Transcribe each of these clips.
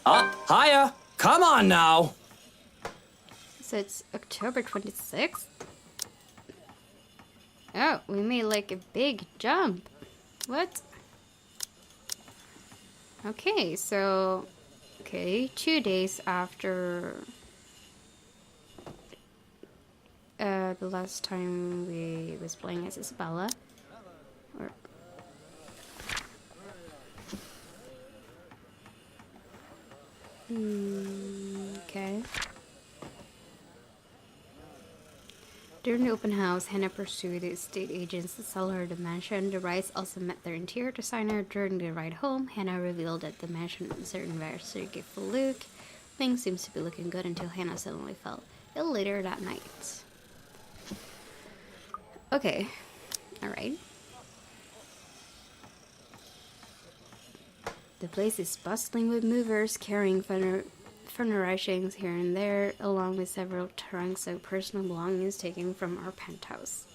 Hiya! Come on now! So it's October 26th? Oh, we made like a big jump. What? Okay, so... Okay, 2 days after... the last time we was playing as Isabella. Or... okay. During the open house, Hannah pursued the estate agents to sell her the mansion. The Wrights also met their interior designer. During the ride home, Hannah revealed that the mansion was a certain anniversary gift for Luke. Things seems to be looking good until Hannah suddenly fell ill later that night. Okay, alright. The place is bustling with movers carrying furnishings here and there, along with several trunks of personal belongings taken from our penthouse.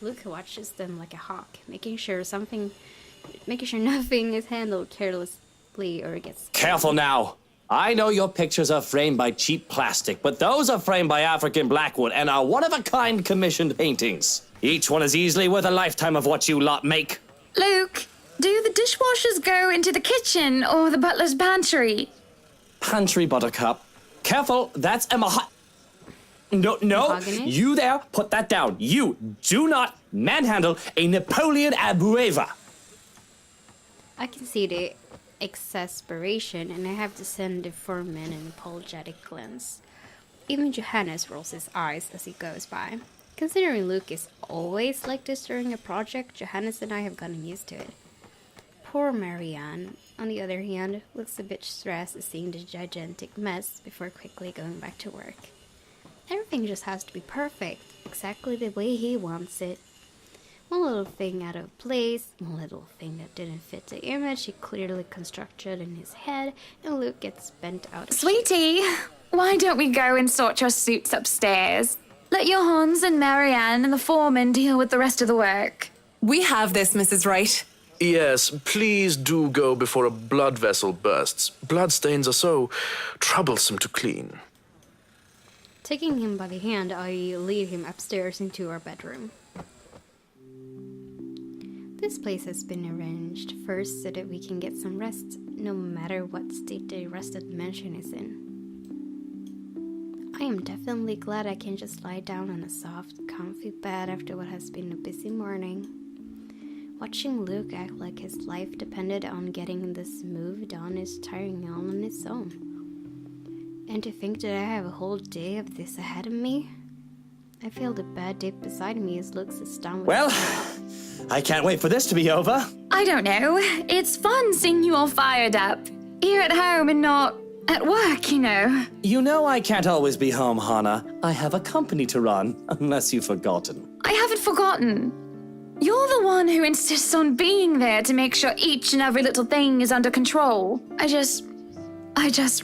Luke watches them like a hawk, making sure nothing is handled carelessly or gets... Careful now! I know your pictures are framed by cheap plastic, but those are framed by African blackwood and are one-of-a-kind commissioned paintings. Each one is easily worth a lifetime of what you lot make. Luke, do the dishwashers go into the kitchen or the butler's pantry? Pantry, Buttercup. Careful, that's No, Mahogany? you there, put that down. You do not manhandle a Napoleon Abueva. I can see the exasperation, and I have to send the foreman an apologetic glance. Even Johannes rolls his eyes as he goes by. Considering Luke is always like this during a project, Johannes and I have gotten used to it. Poor Marianne, on the other hand, looks a bit stressed at seeing the gigantic mess before quickly going back to work. Everything just has to be perfect, exactly the way he wants it. One little thing out of place, one little thing that didn't fit the image he clearly constructed in his head, and Luke gets bent out of shape. Sweetie, why don't we go and sort your suits upstairs? Let your Hans and Marianne and the foreman deal with the rest of the work. We have this, Mrs. Wright. Yes, please do go before a blood vessel bursts. Bloodstains are so troublesome to clean. Taking him by the hand, I lead him upstairs into our bedroom. This place has been arranged first so that we can get some rest, no matter what state the rest of the mansion is in. I am definitely glad I can just lie down on a soft, comfy bed after what has been a busy morning. Watching Luke act like his life depended on getting this move done is tiring on its own. And to think that I have a whole day of this ahead of me? I feel the bed deep beside me as Luke sits down with... Well, I can't wait for this to be over. I don't know. It's fun seeing you all fired up. Here at home and not at work, you know. You know I can't always be home, Hannah. I have a company to run, unless you've forgotten. I haven't forgotten. You're the one who insists on being there to make sure each and every little thing is under control. I just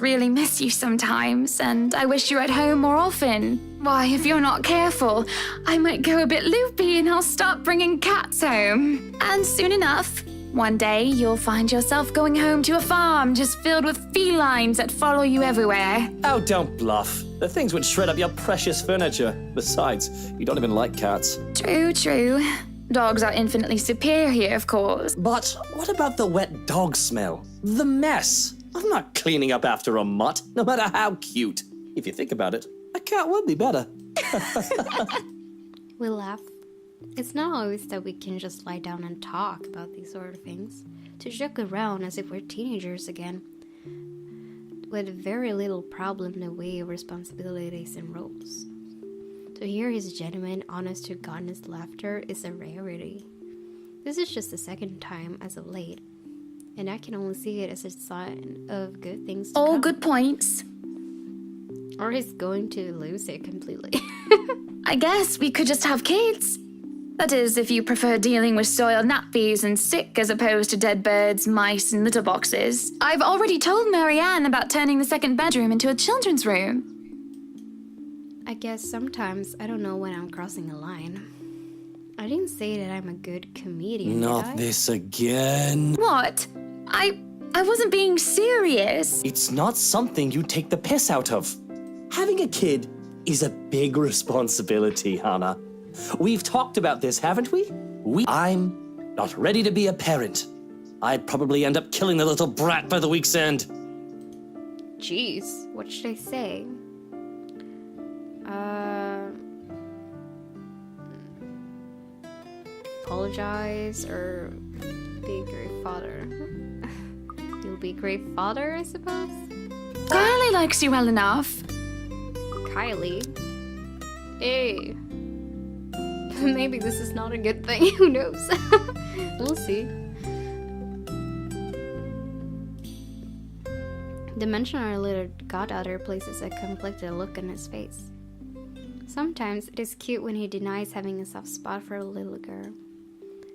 really miss you sometimes, and I wish you were at home more often. Why, if you're not careful, I might go a bit loopy and I'll start bringing cats home. And soon enough, one day you'll find yourself going home to a farm just filled with felines that follow you everywhere. Oh, don't bluff. The things would shred up your precious furniture. Besides, you don't even like cats. True, true. Dogs are infinitely superior, of course. But what about the wet dog smell? The mess? I'm not cleaning up after a mutt, no matter how cute. If you think about it, a cat would be better. We laugh. It's not always that we can just lie down and talk about these sort of things. To joke around as if we're teenagers again. With very little problem in the way of responsibilities and roles. To hear his genuine, honest-to-goodness laughter is a rarity. This is just the second time as of late, and I can only see it as a sign of good things to All come. good points. Or he's going to lose it completely. I guess we could just have kids. That is, if you prefer dealing with soiled nappies and sick as opposed to dead birds, mice, and litter boxes. I've already told Marianne about turning the second bedroom into a children's room. I guess sometimes I don't know when I'm crossing a line. I didn't say that I'm a good comedian, did I? Not this again. What? I wasn't being serious. It's not something you take the piss out of. Having a kid is a big responsibility, Hannah. We've talked about this, haven't we? I'm not ready to be a parent. I'd probably end up killing the little brat by the week's end. Jeez, what should I say? Apologize or be a great father. You'll be a great father, I suppose? Kylie likes you well enough. Kylie? Hey. Maybe this is not a good thing. Who knows? We'll see. The mention of our little goddaughter places a conflicted look on his face. Sometimes it is cute when he denies having a soft spot for a little girl.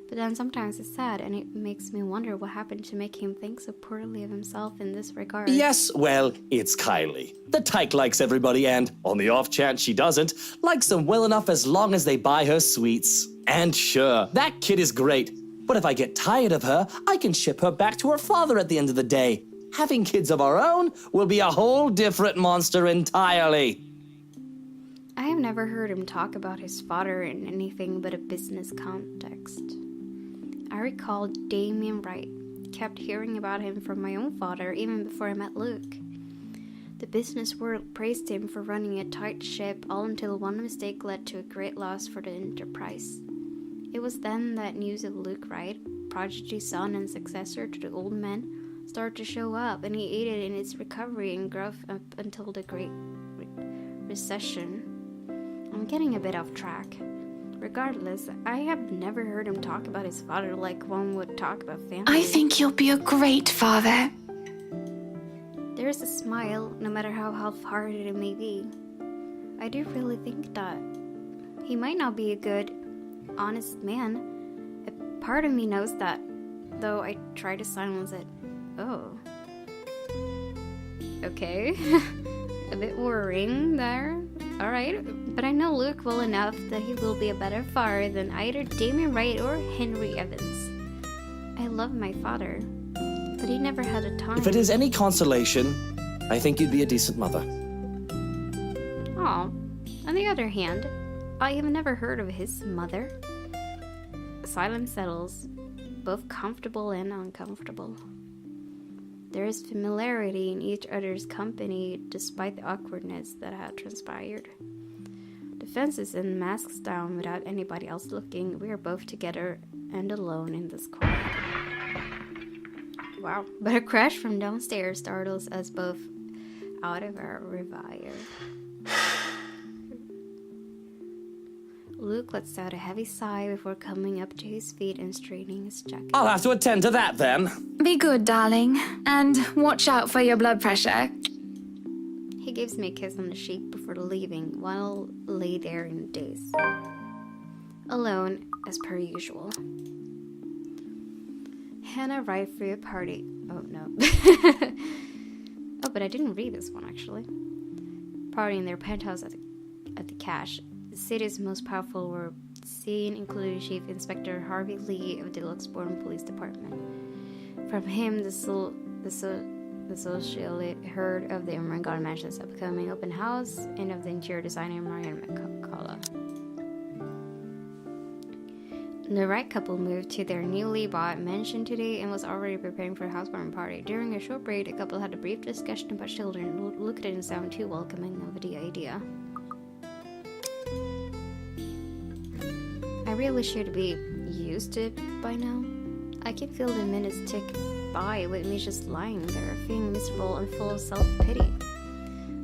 But then sometimes it's sad, and it makes me wonder what happened to make him think so poorly of himself in this regard. Yes, well, it's Kylie. The tyke likes everybody and, on the off chance she doesn't, likes them well enough as long as they buy her sweets. And sure, that kid is great. But if I get tired of her, I can ship her back to her father at the end of the day. Having kids of our own will be a whole different monster entirely. I have never heard him talk about his father in anything but a business context. I recall Damien Wright. Kept hearing about him from my own father even before I met Luke. The business world praised him for running a tight ship, all until one mistake led to a great loss for the enterprise. It was then that news of Luke Wright, prodigy son and successor to the old man, started to show up, and he aided in its recovery and growth up until the Great Recession. I'm getting a bit off track. Regardless, I have never heard him talk about his father like one would talk about family. I think you'll be a great father. There is a smile, no matter how half-hearted it may be. I do really think that he might not be a good, honest man. A part of me knows that, though I try to silence it. Oh. Okay. A bit worrying there. Alright, but I know Luke well enough that he will be a better father than either Damien Wright or Henry Evans. I love my father, but he never had a time. If it is any consolation, I think you'd be a decent mother. Aw. On the other hand, I have never heard of his mother. Silence settles, both comfortable and uncomfortable. There is familiarity in each other's company despite the awkwardness that had transpired. The fences and masks down without anybody else looking, we are both together and alone in this quiet. Wow, but a crash from downstairs startles us both out of our reverie. Luke lets out a heavy sigh before coming up to his feet and straightening his jacket. I'll have to attend to that then. Be good, darling. And watch out for your blood pressure. He gives me a kiss on the cheek before leaving, while I lay there in a daze. Alone, as per usual. Hannah arrived for a party. Oh, no. Oh, but I didn't read this one, actually. Party in their penthouse at the cache. The city's most powerful were seen, including Chief Inspector Harvey Lee of the Luxembourg Police Department. From him, the socially heard of the Imran Mansion's upcoming open house and of the interior designer Marianne McCullough. The Wright couple moved to their newly bought mansion today and was already preparing for a housewarming party. During a short break, the couple had a brief discussion about children. Luke didn't sound too welcoming of the idea. I really should be used to it by now. I can feel the minutes tick by with me just lying there, feeling miserable and full of self-pity.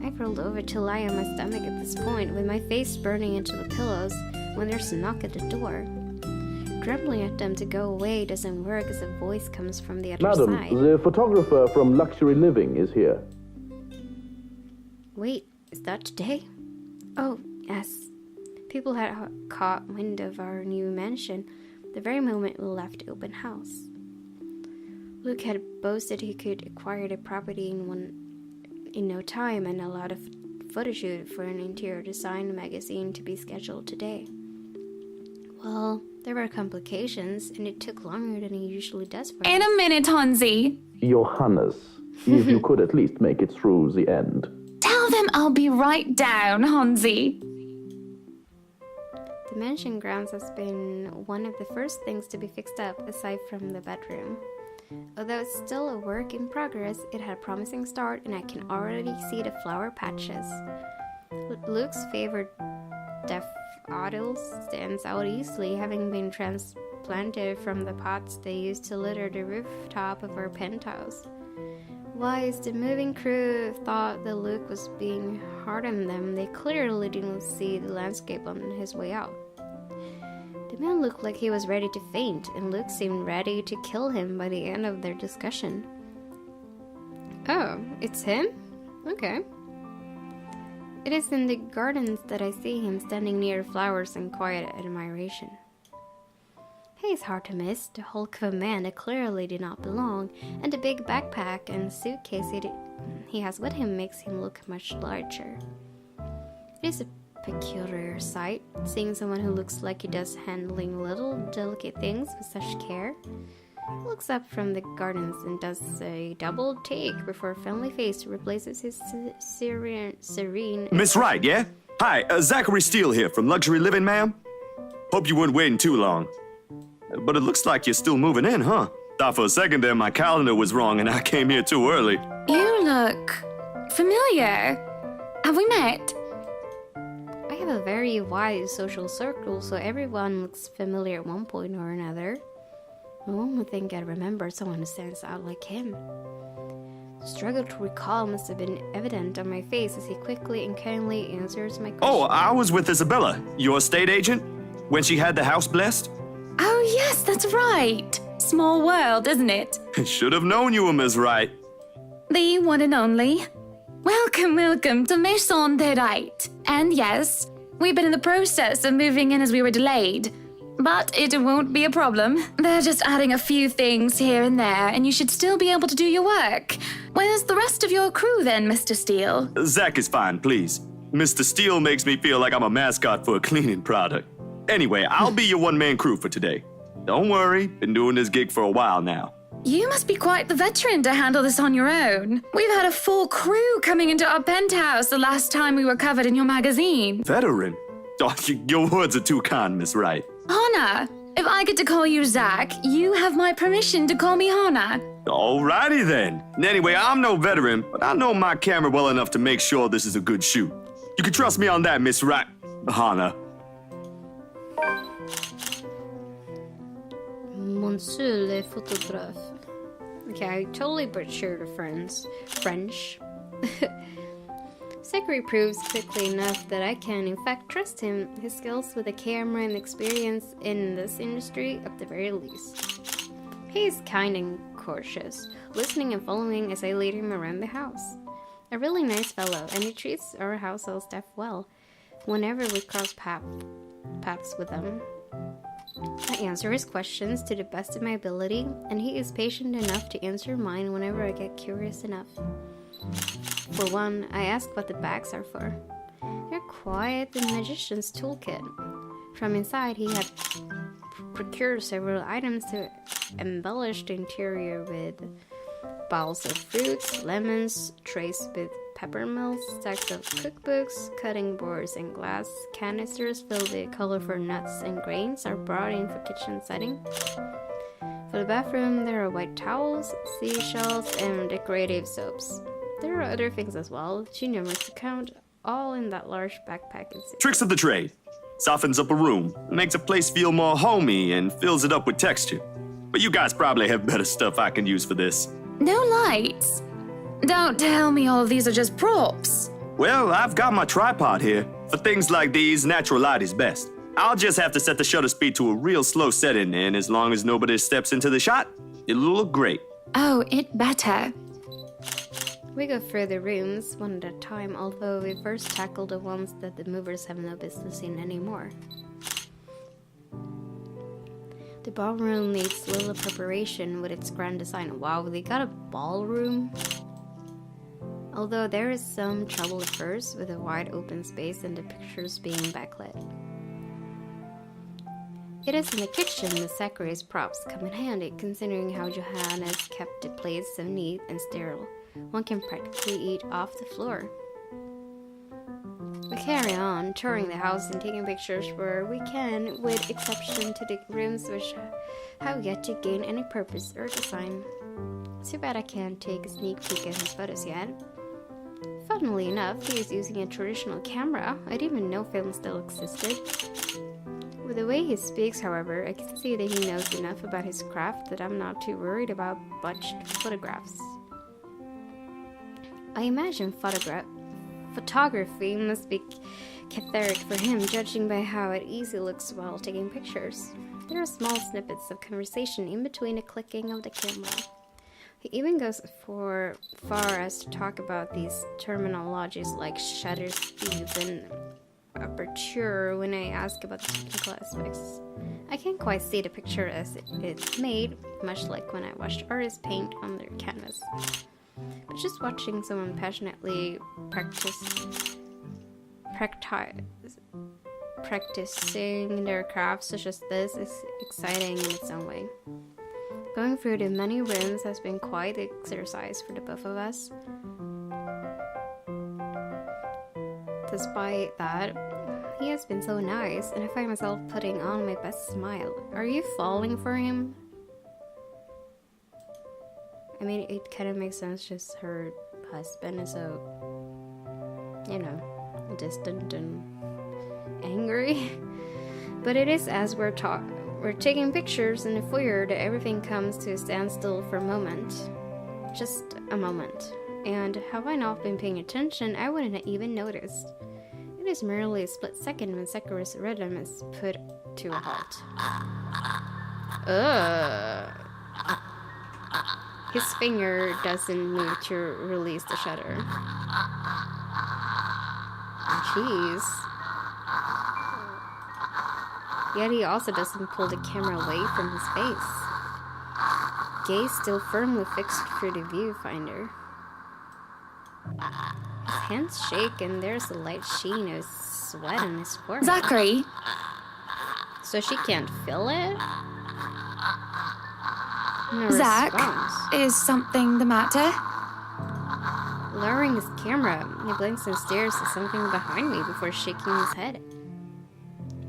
I've rolled over to lie on my stomach at this point, with my face burning into the pillows, when there's a knock at the door. Grumbling at them to go away doesn't work as a voice comes from the other side. Madam, the photographer from Luxury Living is here. Wait, is that today? Oh, yes. People had caught wind of our new mansion the very moment we left the open house. Luke had boasted he could acquire the property in no time and allowed a photo shoot for an interior design magazine to be scheduled today. Well, there were complications, and it took longer than it usually does for In us. a minute, Hansi. Johannes, if you could at least make it through the end. Tell them I'll be right down, Hansi. The mansion grounds has been one of the first things to be fixed up, aside from the bedroom. Although it's still a work in progress, it had a promising start, and I can already see the flower patches. Luke's favorite daffodils stands out easily, having been transplanted from the pots they used to litter the rooftop of our penthouse. Wise, the moving crew thought that Luke was being hard on them. They clearly didn't see the landscape on his way out. The man looked like he was ready to faint, and Luke seemed ready to kill him by the end of their discussion. Oh, it's him? Okay. It is in the gardens that I see him standing near flowers in quiet admiration. He is hard to miss, the hulk of a man that clearly did not belong, and the big backpack and suitcase he has with him makes him look much larger. It is a peculiar sight, seeing someone who looks like he does handling little delicate things with such care. He looks up from the gardens and does a double take before a friendly face replaces his serene. Miss Wright, yeah? Hi, Zachary Steele here from Luxury Living, ma'am. Hope you weren't waiting too long. But it looks like you're still moving in, huh? Thought for a second there my calendar was wrong and I came here too early. You look familiar. Have we met? I have a very wide social circle, so everyone looks familiar at one point or another. No one would think I'd remember someone who stands out like him. The struggle to recall must have been evident on my face as he quickly and kindly answers my question. Oh, I was with Isabella, your estate agent, when she had the house blessed. Oh, yes, that's right. Small world, isn't it? Should have known you were Miss Wright. The one and only. Welcome, welcome to Maison de Right. And yes, we've been in the process of moving in as we were delayed. But it won't be a problem. They're just adding a few things here and there, and you should still be able to do your work. Where's the rest of your crew then, Mr. Steele? Zach is fine, please. Mr. Steele makes me feel like I'm a mascot for a cleaning product. Anyway, I'll be your one-man crew for today. Don't worry, been doing this gig for a while now. You must be quite the veteran to handle this on your own. We've had a full crew coming into our penthouse the last time we were covered in your magazine. Veteran? Oh, your words are too kind, Miss Wright. Hannah, if I get to call you Zach, you have my permission to call me Hannah. Alrighty then. Anyway, I'm no veteran, but I know my camera well enough to make sure this is a good shoot. You can trust me on that, Miss Wright. Hannah. Monsieur le photographe. Okay, I totally butchered the French. Zachary proves quickly enough that I can in fact trust him. His skills with a camera and experience in this industry at the very least. He is kind and cautious, listening and following as I lead him around the house. A really nice fellow, and he treats our household staff well whenever we cross paths with them. I answer his questions to the best of my ability, and he is patient enough to answer mine whenever I get curious enough. For one, I ask what the bags are for. They're quite the magician's toolkit. From inside, he had procured several items to embellish the interior with bowls of fruits, lemons, trays with peppermills, stacks of cookbooks, cutting boards, and glass canisters filled with colorful nuts and grains are brought in for kitchen setting. For the bathroom, there are white towels, seashells, and decorative soaps. There are other things as well, too numerous to count, all in that large backpack. Tricks of the trade. Softens up a room, makes a place feel more homey, and fills it up with texture. But you guys probably have better stuff I can use for this. No lights. Don't tell me all of these are just props. Well, I've got my tripod here. For things like these, natural light is best. I'll just have to set the shutter speed to a real slow setting, and as long as nobody steps into the shot, it'll look great. Oh, it better. We go through the rooms one at a time, although we first tackle the ones that the movers have no business in anymore. The ballroom needs little preparation with its grand design. Wow, they got a ballroom? Although there is some trouble at first with a wide open space and the pictures being backlit. It is in the kitchen that Zachary's props come in handy, considering how Johannes kept the place so neat and sterile. One can practically eat off the floor. We carry on, touring the house and taking pictures where we can, with exception to the rooms which have yet to gain any purpose or design. Too bad I can't take a sneak peek at his photos yet. Funnily enough, he is using a traditional camera. I didn't even know film still existed. With the way he speaks, however, I can see that he knows enough about his craft that I'm not too worried about botched photographs. I imagine photography must be cathartic for him, judging by how it easily looks while taking pictures. There are small snippets of conversation in between the clicking of the camera. He even goes far as to talk about these terminologies like shutter speeds and aperture when I ask about the technical aspects. I can't quite see the picture as it's made, much like when I watched artists paint on their canvas. But just watching someone passionately practicing their craft such as this is exciting in its own way. Going through the many rooms has been quite the exercise for the both of us. Despite that, he has been so nice, and I find myself putting on my best smile. Are you falling for him? I mean, it kind of makes sense, just her husband is so, you know, distant and angry. But it is as we're taking pictures in the foyer that everything comes to a standstill for a moment. Just a moment. And had I not been paying attention, I wouldn't have even noticed. It is merely a split second when Zachary's rhythm is put to a halt. His finger doesn't move to release the shutter. Jeez. Yet he also doesn't pull the camera away from his face. Gaze still firmly fixed through the viewfinder. His hands shake and there's a light sheen of sweat on his forehead. Zachary? So she can't feel it? No Zach, response. is something the matter? Lowering his camera, he blinks and stares at something behind me before shaking his head.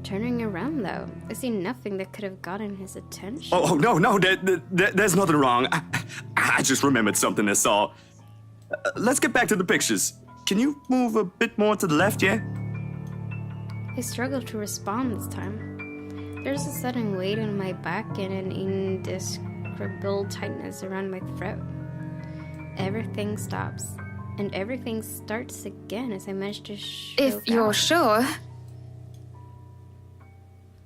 Turning around, though, I see nothing that could have gotten his attention. Oh, no, there's nothing wrong. I just remembered something, that's all. Let's get back to the pictures. Can you move a bit more to the left, yeah? I struggle to respond this time. There's a sudden weight on my back and an indescribable tightness around my throat. Everything stops, and everything starts again as I manage to If you're sure.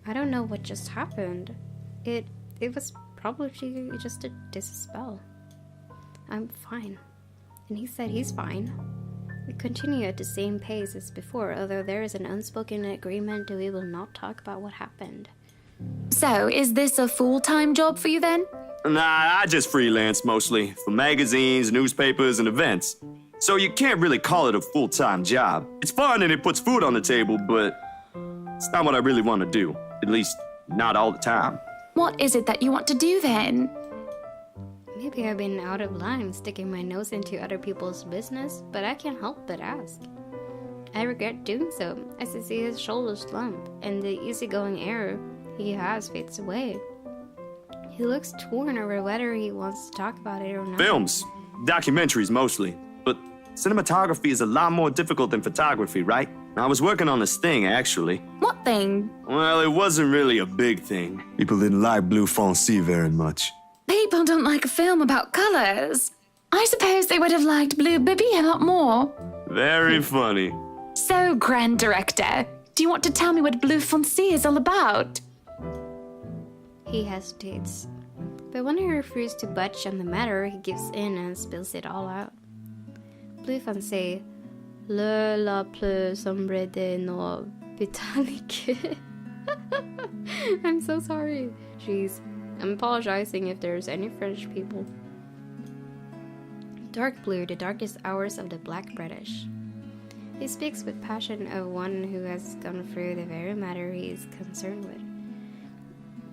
I don't know what just happened. It was probably just a spell. I'm fine. And he said he's fine. We continue at the same pace as before, although there is an unspoken agreement that we will not talk about what happened. So, is this a full-time job for you then? Nah, I just freelance mostly, for magazines, newspapers, and events. So you can't really call it a full-time job. It's fun and it puts food on the table, but it's not what I really want to do. At least, not all the time. What is it that you want to do then? Maybe I've been out of line sticking my nose into other people's business, but I can't help but ask. I regret doing so, as I see his shoulders slump, and the easygoing air he has fades away. He looks torn over whether he wants to talk about it or not. Films. Documentaries mostly. But cinematography is a lot more difficult than photography, right? I was working on this thing, actually. What thing? Well, it wasn't really a big thing. People didn't like Blue Fonzie very much. People don't like a film about colors. I suppose they would have liked Blue Bibby a lot more. Very funny. So, Grand Director, do you want to tell me what Blue Fonzie is all about? He hesitates. But when I refuse to budge on the matter, he gives in and spills it all out. Blue Fonzie, le la plus sombre de nos Britanniques. I'm so sorry. Jeez. I'm apologizing if there's any French people. Dark blue, the darkest hours of the Black British. He speaks with passion of one who has gone through the very matter he is concerned with.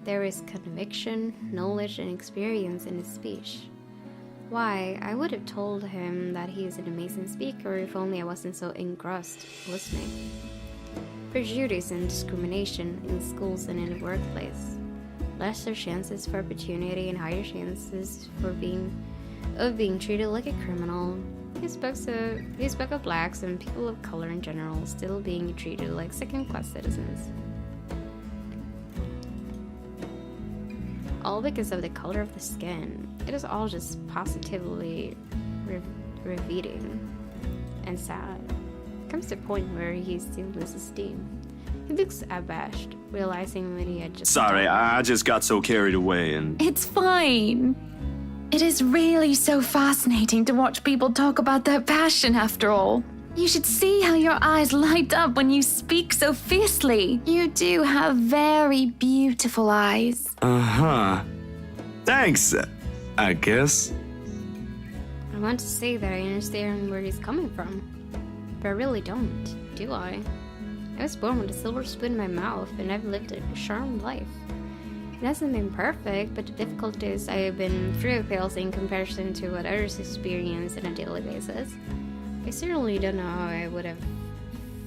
There is conviction, knowledge, and experience in his speech. Why, I would have told him that he is an amazing speaker if only I wasn't so engrossed listening. Prejudice and discrimination in schools and in the workplace. Lesser chances for opportunity and higher chances for being treated like a criminal. He spoke of blacks and people of color in general still being treated like second-class citizens. All because of the color of the skin. It is all just positively revealing and sad. Comes to a point where he still loses steam. He looks abashed, realizing when he had just... Sorry, I just got so carried away and... It's fine. It is really so fascinating to watch people talk about their passion after all. You should see how your eyes light up when you speak so fiercely. You do have very beautiful eyes. Uh-huh. Thanks, I guess. I want to say that I understand where he's coming from, but I really don't, do I? I was born with a silver spoon in my mouth, and I've lived a charmed life. It hasn't been perfect, but the difficulties I have been through pales in comparison to what others experience on a daily basis. I certainly don't know how I would have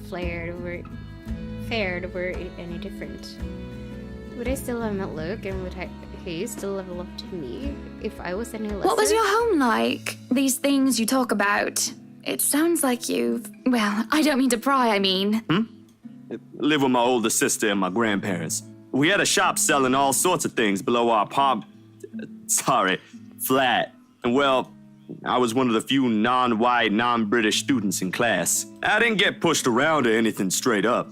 fared were it any different. Would I still have my look, and would he still have loved me if I was any lesser? What was your home like? These things you talk about. It sounds like well, I don't mean to pry, I mean. Live with my older sister and my grandparents. We had a shop selling all sorts of things below our flat. And well, I was one of the few non-white, non-British students in class. I didn't get pushed around or anything straight up.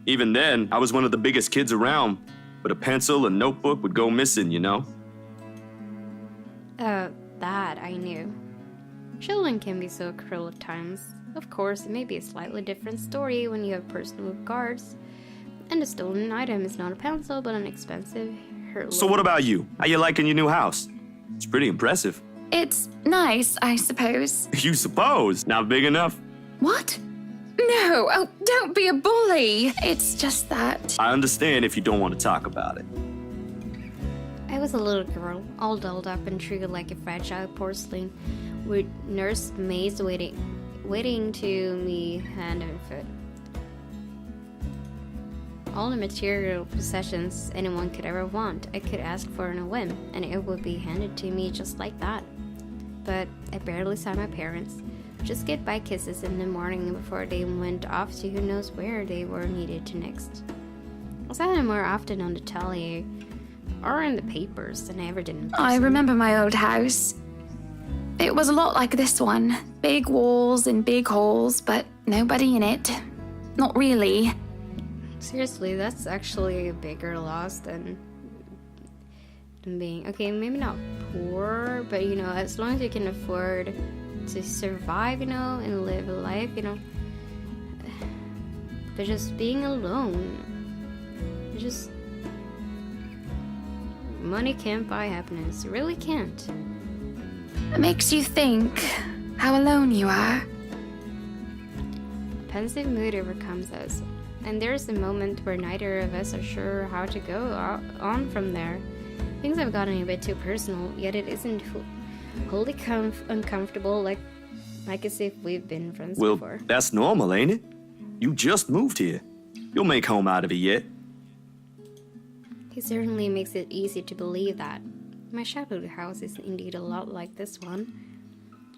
Even then, I was one of the biggest kids around, but a pencil and notebook would go missing, you know? That I knew. Children can be so cruel at times. Of course, it may be a slightly different story when you have personal guards, and the stolen item is not a pencil, but an expensive hurt. So what about you? How you liking your new house? It's pretty impressive. It's nice, I suppose. You suppose? Not big enough? What? No, oh, don't be a bully. It's just that. I understand if you don't want to talk about it. I was a little girl, all dolled up and treated like a fragile porcelain, with nursemaids waiting to me hand and foot. All the material possessions anyone could ever want, I could ask for in a whim, and it would be handed to me just like that. But I barely saw my parents. Just goodbye kisses in the morning before they went off to who knows where they were needed to next. I saw them more often on the telly or in the papers than I ever did in person. I remember my old house. It was a lot like this one. Big walls and big holes, but nobody in it. Not really. Seriously, that's actually a bigger loss than being, okay, maybe not poor, but you know, as long as you can afford to survive, you know, and live a life, you know. But just being alone, money can't buy happiness. It really can't. It makes you think how alone you are. A pensive mood overcomes us, and there's a moment where neither of us are sure how to go on from there. Things have gotten a bit too personal, yet it isn't wholly uncomfortable like as if we've been friends before. Well, that's normal, ain't it? You just moved here. You'll make home out of it yet. He certainly makes it easy to believe that. My childhood house is indeed a lot like this one,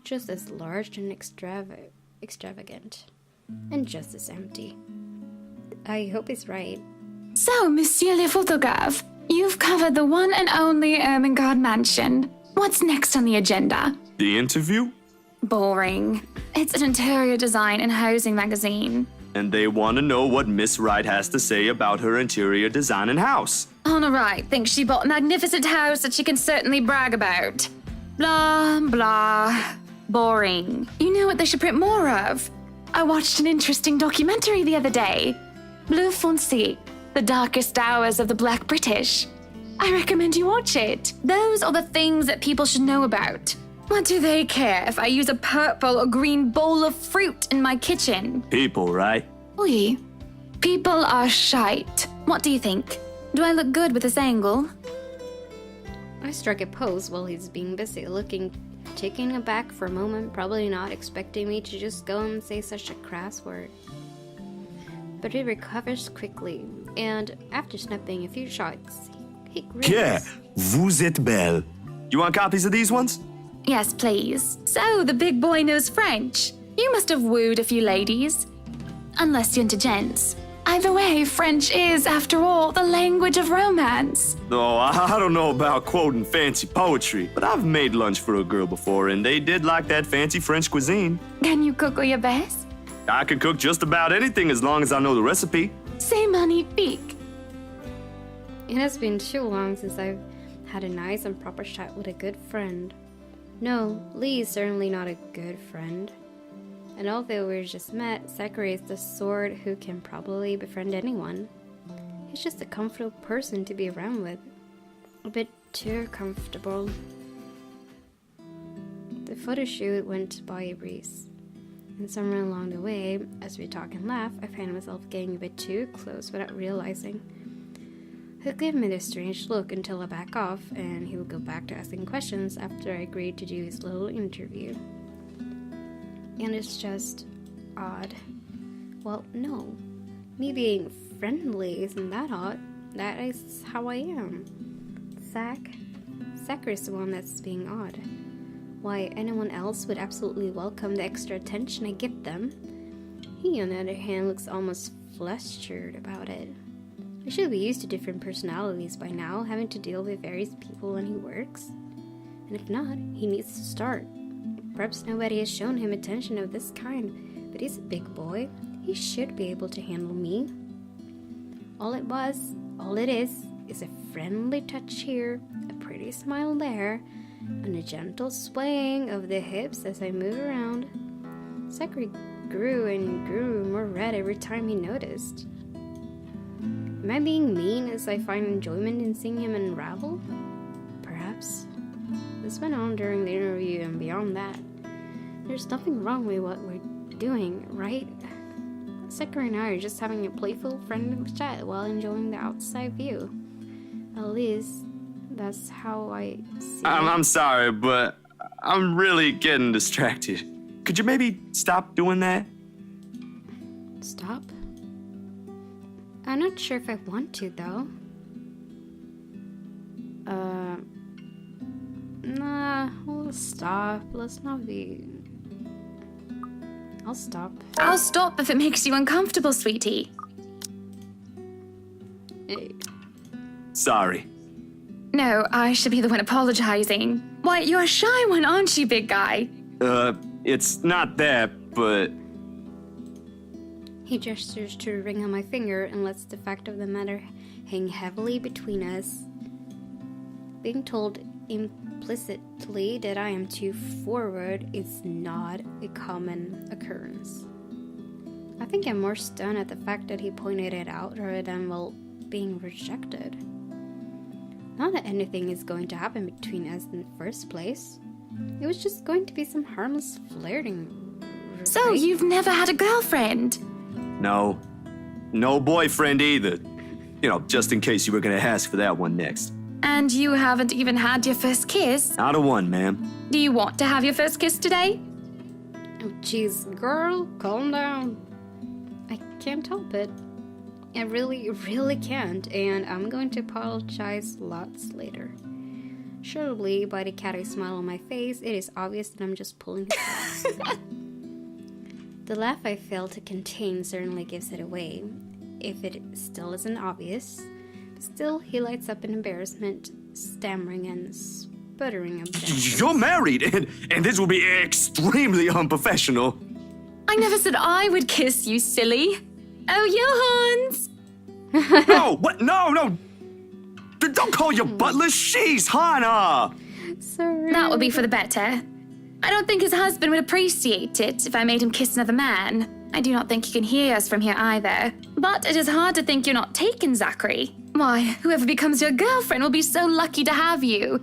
just as large and extravagant, and just as empty. I hope he's right. So, Monsieur le Photographe, you've covered the one and only Ermengarde Mansion. What's next on the agenda? The interview? Boring. It's an interior design and housing magazine. And they want to know what Miss Wright has to say about her interior design and house. Honor Wright thinks she bought a magnificent house that she can certainly brag about. Blah, blah. Boring. You know what they should print more of? I watched an interesting documentary the other day. Bleu Foncé, the darkest hours of the Black British. I recommend you watch it. Those are the things that people should know about. What do they care if I use a purple or green bowl of fruit in my kitchen? People, right? Oui. People are shite. What do you think? Do I look good with this angle? I struck a pose while he's being busy, looking taken aback for a moment, probably not expecting me to just go and say such a crass word. But he recovers quickly, and after snapping a few shots, he grins. Yeah, vous êtes belle. You want copies of these ones? Yes, please. So, the big boy knows French. You must have wooed a few ladies. Unless you're into gents. Either way, French is, after all, the language of romance. Oh, I don't know about quoting fancy poetry, but I've made lunch for a girl before, and they did like that fancy French cuisine. Can you cook your best? I can cook just about anything as long as I know the recipe. C'est magnifique. It has been too long since I've had a nice and proper chat with a good friend. No, Lee is certainly not a good friend. And although we're just met, Zachary is the sort who can probably befriend anyone. He's just a comfortable person to be around with. A bit too comfortable. The photo shoot went by a breeze. And somewhere along the way, as we talk and laugh, I find myself getting a bit too close without realizing. He'll give me this strange look until I back off, and he will go back to asking questions after I agreed to do his little interview. And it's just odd. Well, no. Me being friendly isn't that odd. That is how I am. Zachary is the one that's being odd. Why, anyone else would absolutely welcome the extra attention I give them. He, on the other hand, looks almost flustered about it. I should be used to different personalities by now, having to deal with various people when he works. And if not, he needs to start. Perhaps nobody has shown him attention of this kind, but he's a big boy. He should be able to handle me. All it is a friendly touch here, a pretty smile there, and a gentle swaying of the hips as I move around. Zachary grew and grew more red every time he noticed. Am I being mean as I find enjoyment in seeing him unravel? Perhaps. This went on during the interview and beyond that. There's nothing wrong with what we're doing, right? Zachary and I are just having a playful, friendly chat while enjoying the outside view. At least, that's how I see it. I'm sorry, but I'm really getting distracted. Could you maybe stop doing that? Stop? I'm not sure if I want to, though. Nah, we'll stop. Let's not be... I'll stop. I'll stop if it makes you uncomfortable, sweetie. Hey. Sorry. No, I should be the one apologizing. Why, you're a shy one, aren't you, big guy? It's not that, but... He gestures to the ring on my finger and lets the fact of the matter hang heavily between us. Being told implicitly that I am too forward is not a common occurrence. I think I'm more stunned at the fact that he pointed it out rather than, well, being rejected. Not that anything is going to happen between us in the first place. It was just going to be some harmless flirting. So, right? you've never had a girlfriend? No. No boyfriend either. You know, just in case you were gonna ask for that one next. And you haven't even had your first kiss? Not a one, ma'am. Do you want to have your first kiss today? Oh, jeez, girl, calm down. I can't help it. I really can't, and I'm going to apologize lots later. Surely, by the catty smile on my face, it is obvious that I'm just pulling his leg. The laugh I fail to contain certainly gives it away, if it still isn't obvious. But still, he lights up in embarrassment, stammering and sputtering objections. You're married, and this will be extremely unprofessional. I never said I would kiss you, silly. Oh, Johans! No, what? No. Don't call your butler. She's Hannah. Sorry. That would be for the better. I don't think his husband would appreciate it if I made him kiss another man. I do not think he can hear us from here either. But it is hard to think you're not taken, Zachary. Why, whoever becomes your girlfriend will be so lucky to have you.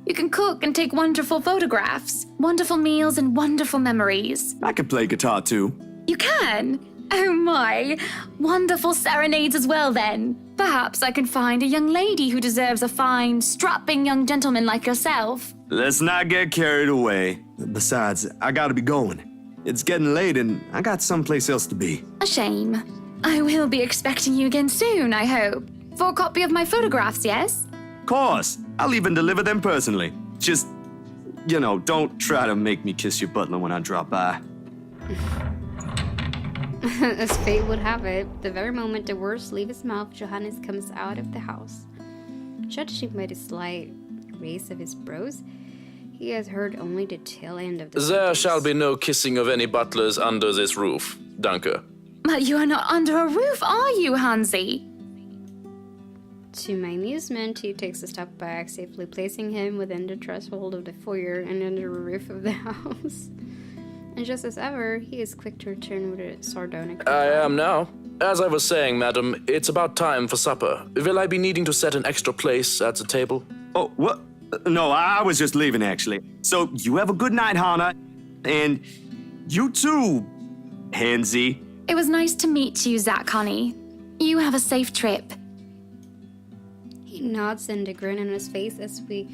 You can cook and take wonderful photographs, wonderful meals and wonderful memories. I can play guitar too. You can? Oh my! Wonderful serenades as well, then. Perhaps I can find a young lady who deserves a fine, strapping young gentleman like yourself. Let's not get carried away. Besides, I gotta be going. It's getting late and I got someplace else to be. A shame. I will be expecting you again soon, I hope. For a copy of my photographs, yes? Course, I'll even deliver them personally. Just, don't try to make me kiss your butler when I drop by. As fate would have it, the very moment the words leave his mouth, Johannes comes out of the house. Judging by the slight raise of his brows, he has heard only the tail end of the There sentence. shall be no kissing of any butlers under this roof. Danke. But you are not under a roof, are you, Hansi? To my amusement, he takes a step back, safely placing him within the threshold of the foyer and under the roof of the house. And just as ever, he is quick to return with a sardonic I reply. am now. As I was saying, madam, it's about time for supper. Will I be needing to set an extra place at the table? Oh, what? No, I was just leaving, actually. So, you have a good night, Hannah. And you too, Hansi. It was nice to meet you, Zach, honey. You have a safe trip. He nods, and the grin on his face as we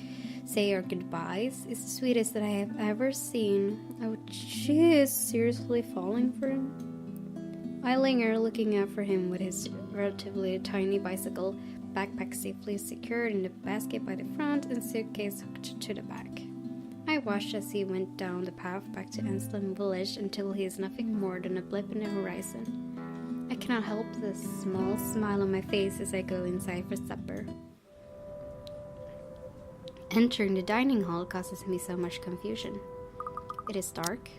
say our goodbyes is the sweetest that I have ever seen. Oh, she is seriously falling for him. I linger, looking out for him with his relatively tiny bicycle, backpack safely secured in the basket by the front and suitcase hooked to the back. I watched as he went down the path back to Anslem village until he is nothing more than a blip in the horizon. I cannot help the small smile on my face as I go inside for supper. Entering the dining hall causes me so much confusion. It is dark.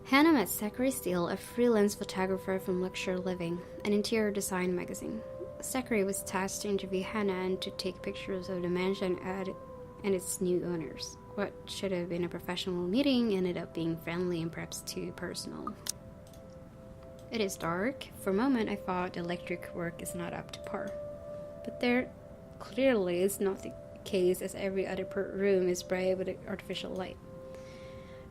Hannah met Zachary Steele, a freelance photographer from Luxury Living, an interior design magazine. Zachary was tasked to interview Hannah and to take pictures of the mansion and its new owners. What should have been a professional meeting ended up being friendly and perhaps too personal. It is dark. For a moment I thought the electric work is not up to par. But there clearly is not the case, as every other room is bright with artificial light.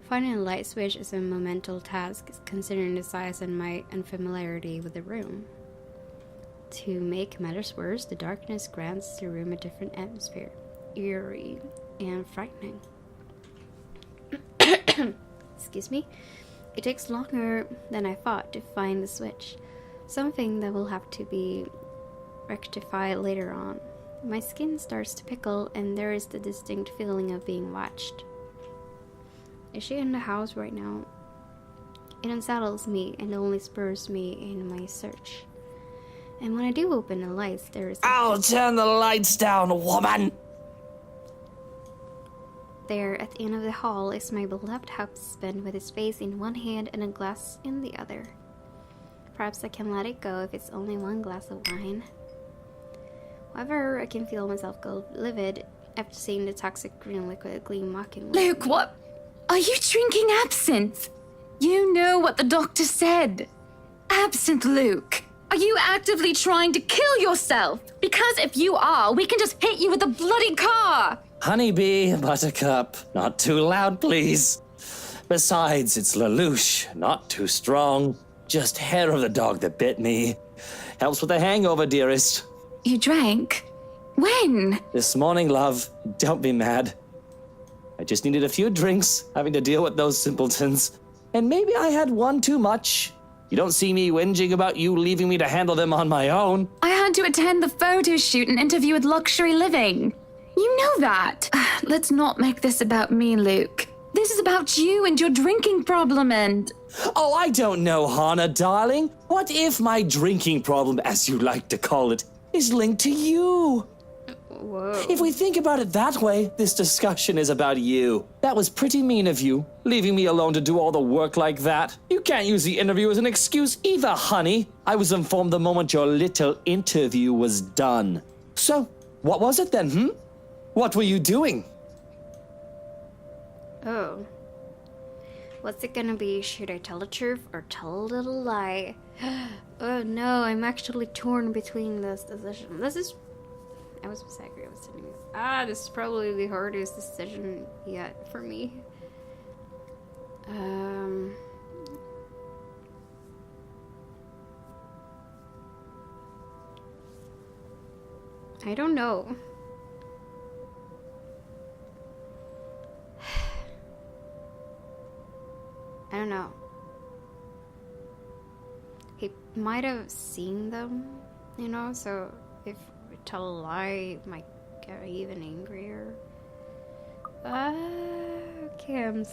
Finding a light switch is a monumental task, considering the size and my unfamiliarity with the room. To make matters worse, the darkness grants the room a different atmosphere, eerie and frightening. Excuse me. It takes longer than I thought to find the switch, something that will have to be rectified later on. My skin starts to pickle, and there is the distinct feeling of being watched. Is she in the house right now? It unsettles me and only spurs me in my search. And when I do open the lights, there is... I'll turn the lights down, woman! There, at the end of the hall, is my beloved husband with his face in one hand and a glass in the other. Perhaps I can let it go if it's only one glass of wine. However, I can feel myself go livid after seeing the toxic green liquid gleam mockingly. Luke, what? Are you drinking absinthe? You know what the doctor said. Absinthe, Luke. Are you actively trying to kill yourself? Because if you are, we can just hit you with a bloody car. Honeybee, Buttercup, not too loud, please. Besides, it's Lelouch, not too strong. Just hair of the dog that bit me. Helps with the hangover, dearest. You drank? When? This morning, love. Don't be mad. I just needed a few drinks, having to deal with those simpletons. And maybe I had one too much. You don't see me whinging about you leaving me to handle them on my own. I had to attend the photo shoot and interview with Luxury Living. You know that. Let's not make this about me, Luke. This is about you and your drinking problem and... Oh, I don't know, Hannah, darling. What if my drinking problem, as you like to call it, is linked to you? Whoa. If we think about it that way, this discussion is about you. That was pretty mean of you, leaving me alone to do all the work like that. You can't use the interview as an excuse either, honey. I was informed the moment your little interview was done. So, what was it then, What were you doing? Oh. What's it gonna be? Should I tell the truth or tell a little lie? Oh no, I'm actually torn between this decision. I was angry. I was telling you. This is probably the hardest decision yet for me. I don't know. I don't know. He might have seen them, you know, so if we tell a lie, it might get even angrier. Okay, I'm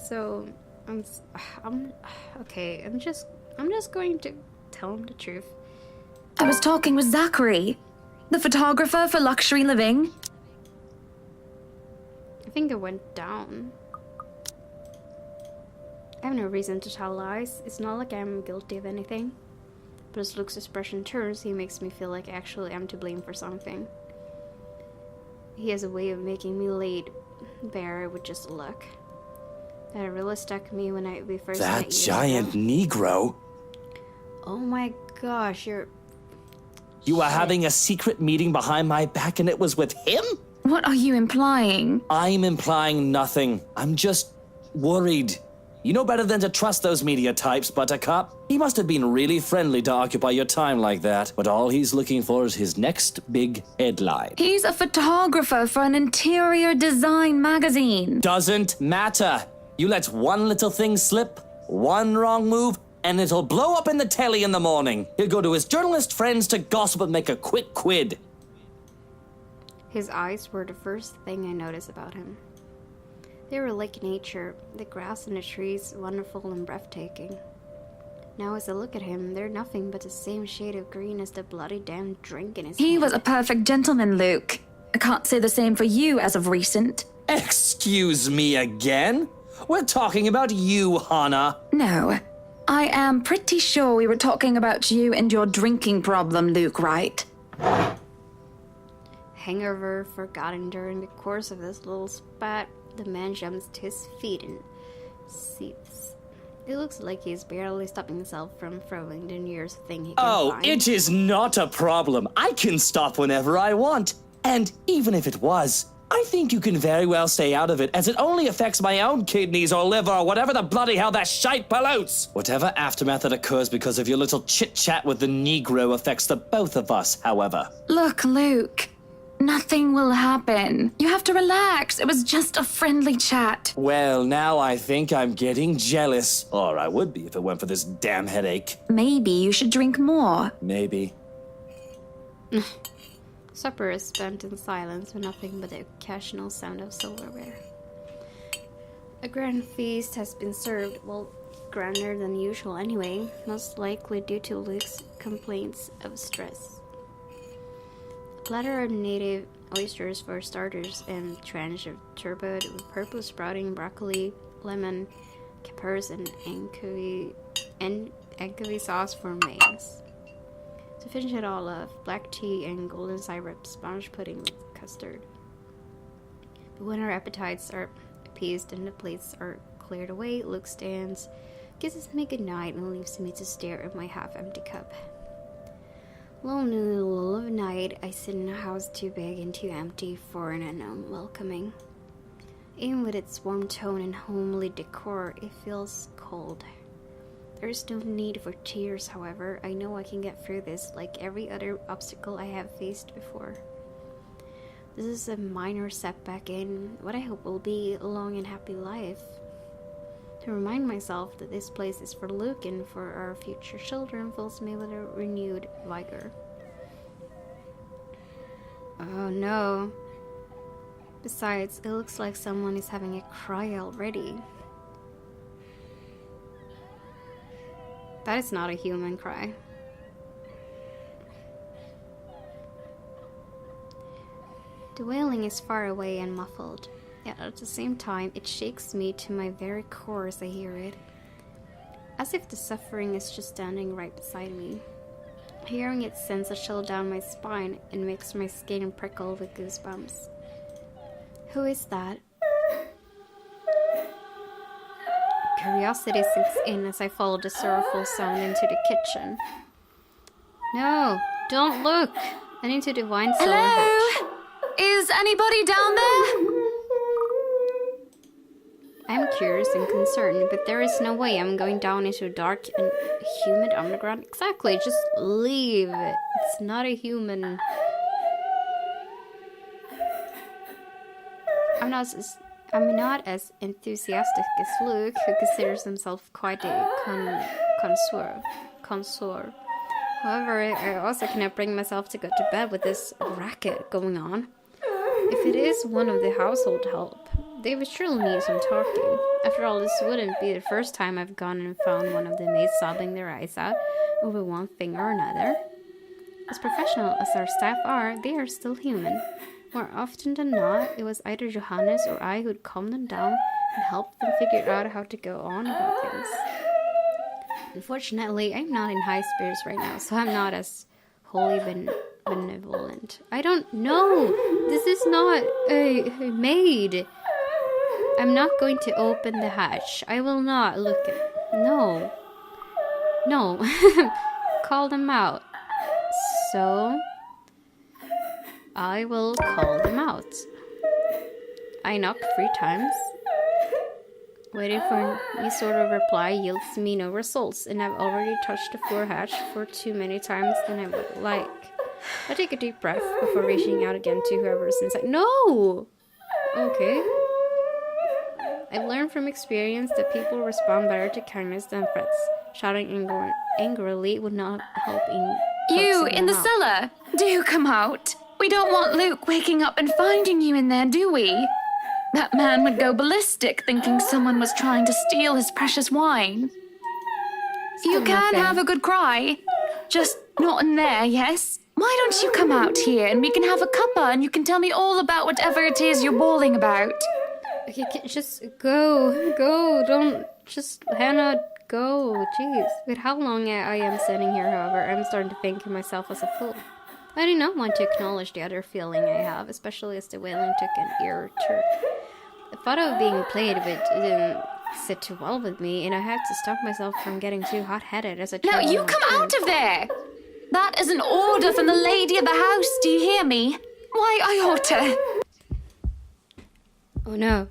okay, I'm just going to tell him the truth. I was talking with Zachary, the photographer for Luxury Living. I think it went down. I have no reason to tell lies. It's not like I'm guilty of anything. But as Luke's expression turns, he makes me feel like actually I'm to blame for something. He has a way of making me laid bare with just a look. That really stuck me when we first met That years giant ago. Negro? Oh my gosh, You were having a secret meeting behind my back and it was with him? What are you implying? I'm implying nothing. I'm just worried. You know better than to trust those media types, Buttercup. He must have been really friendly to occupy your time like that, but all he's looking for is his next big headline. He's a photographer for an interior design magazine. Doesn't matter. You let one little thing slip, one wrong move, and it'll blow up in the telly in the morning. He'll go to his journalist friends to gossip and make a quick quid. His eyes were the first thing I noticed about him. They were like nature, the grass and the trees, wonderful and breathtaking. Now as I look at him, they're nothing but the same shade of green as the bloody damn drink in his He hand. was a perfect gentleman, Luke. I can't say the same for you as of recent. Excuse me again? We're talking about you, Hannah. No, I am pretty sure we were talking about you and your drinking problem, Luke, right? Hangover forgotten during the course of this little spat, the man jumps to his feet and seethes. It looks like he's barely stopping himself from throwing the nearest thing he can Oh, find. it is not a problem. I can stop whenever I want. And even if it was, I think you can very well stay out of it, as it only affects my own kidneys or liver or whatever the bloody hell that shite pollutes. Whatever aftermath that occurs because of your little chit-chat with the Negro affects the both of us, however. Look, Luke, nothing will happen. You have to relax. It was just a friendly chat. Well, now I think I'm getting jealous. Or I would be if it weren't for this damn headache. Maybe you should drink more. Maybe. Supper is spent in silence with nothing but the occasional sound of silverware. A grand feast has been served, well, grander than usual anyway, most likely due to Luke's complaints of stress. A platter of native oysters for starters and tranche of turbot with purple sprouting broccoli, lemon, capers, and anchovy sauce for mains. To finish it all off, black tea and golden syrup sponge pudding with custard. But when our appetites are appeased and the plates are cleared away, Luke stands, kisses me goodnight, and leaves me to stare at my half-empty cup. Lonely in the lull of night, I sit in a house too big and too empty for an unknown welcoming. Even with its warm tone and homely decor, it feels cold. There's no need for tears, however. I know I can get through this like every other obstacle I have faced before. This is a minor setback in what I hope will be a long and happy life. To remind myself that this place is for Luke and for our future children fills me with a renewed vigor. Oh no. Besides, it looks like someone is having a cry already. That is not a human cry. The wailing is far away and muffled, yet at the same time it shakes me to my very core as I hear it. As if the suffering is just standing right beside me. Hearing it sends a chill down my spine and makes my skin prickle with goosebumps. Who is that? Curiosity sinks in as I follow the sorrowful sound into the kitchen. No, don't look! And into the wine cellar hatch. Hello? Is anybody down there? I'm curious and concerned, but there is no way I'm going down into a dark and humid underground. Exactly, just leave. It's not a human. I'm not as enthusiastic as Luke, who considers himself quite a connoisseur. However, I also cannot bring myself to go to bed with this racket going on. If it is one of the household help, they would surely need some talking. After all, this wouldn't be the first time I've gone and found one of the maids sobbing their eyes out over one thing or another. As professional as our staff are, they are still human. More often than not, it was either Johannes or I who'd calm them down and help them figure out how to go on about things. Unfortunately, I'm not in high spirits right now, so I'm not as wholly benevolent. I don't know. This is not a maid. I'm not going to open the hatch. I will not look at... No. Call them out. So... I will call them out. I knock 3 times. Waiting for any sort of reply yields me no results, and I've already touched the floor hatch for too many times than I would like. I take a deep breath before reaching out again to whoever's inside. No! Okay. I've learned from experience that people respond better to kindness than threats. Shouting angrily would not help You, in the cellar! Do come out! We don't want Luke waking up and finding you in there, do we? That man would go ballistic thinking someone was trying to steal his precious wine. You can have a good cry. Just not in there, yes? Why don't you come out here and we can have a cuppa and you can tell me all about whatever it is you're bawling about? Okay, just go. Don't just Hannah, go. Jeez. With how long I am sitting here, however, I'm starting to think of myself as a fool. I do not want to acknowledge the other feeling I have, especially as the wailing took an ear turn. The thought of being played with didn't sit too well with me, and I had to stop myself from getting too hot-headed as I Now you come out of there! That is an order from the lady of the house, do you hear me? Why, I ought to... Oh no.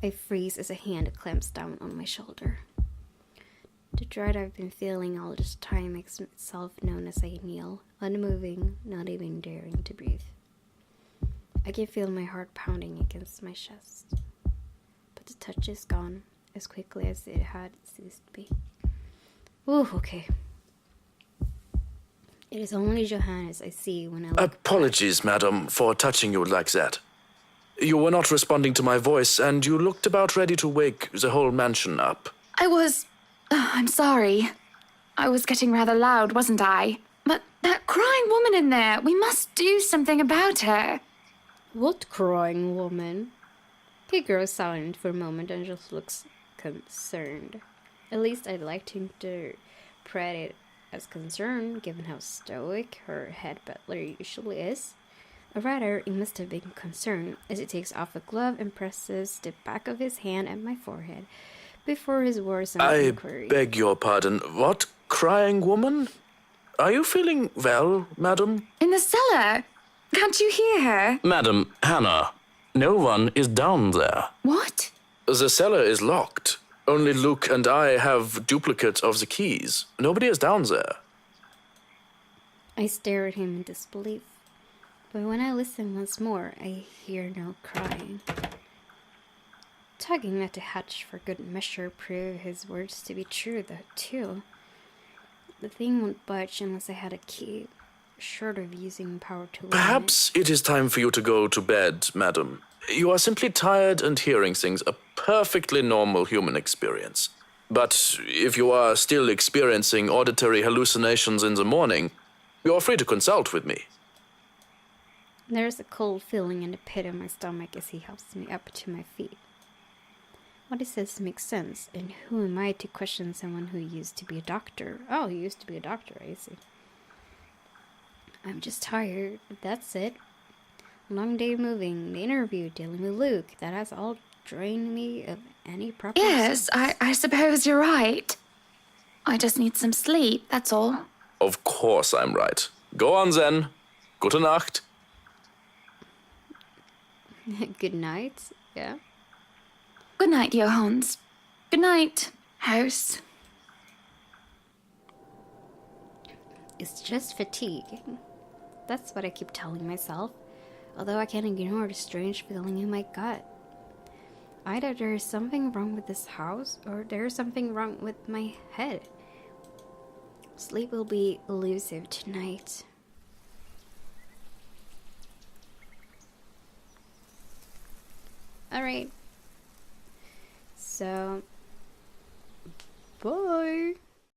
I freeze as a hand clamps down on my shoulder. The dread I've been feeling all this time makes itself known as I kneel, unmoving, not even daring to breathe. I can feel my heart pounding against my chest, but the touch is gone as quickly as it had ceased to be. Ooh, okay. It is only Johannes I see when I look. Apologies, madam, for touching you like that. You were not responding to my voice, and you looked about ready to wake the whole mansion up. I'm sorry. I was getting rather loud, wasn't I? But that crying woman in there, we must do something about her. What crying woman? He grows silent for a moment and just looks concerned. At least I'd like to interpret it as concern, given how stoic her head butler usually is. Or rather, it must have been concern, as he takes off a glove and presses the back of his hand at my forehead before his words and inquiry. I beg your pardon. What crying woman? Are you feeling well, madam? In the cellar. Can't you hear her? Madam, Hannah, no one is down there. What? The cellar is locked. Only Luke and I have duplicate of the keys. Nobody is down there. I stare at him in disbelief. But when I listen once more, I hear no crying. Tugging at the hatch for good measure proved his words to be true, too. The thing won't budge unless I had a key, short of using power to... Perhaps it is time for you to go to bed, madam. You are simply tired and hearing things, a perfectly normal human experience. But if you are still experiencing auditory hallucinations in the morning, you are free to consult with me. There's a cold feeling in the pit of my stomach as he helps me up to my feet. What he says makes sense, and who am I to question someone who used to be a doctor? Oh, he used to be a doctor, I see. I'm just tired, that's it. Long day moving, the interview, dealing with Luke, that has all drained me of any proper Yes, sense. I suppose you're right. I just need some sleep, that's all. Of course I'm right. Go on then. Gute Nacht. Good night, yeah. Good night, Johans. Good night, house. It's just fatigue. That's what I keep telling myself, although I can't ignore the strange feeling in my gut. Either there is something wrong with this house, or there is something wrong with my head. Sleep will be elusive tonight. Alright. So, bye.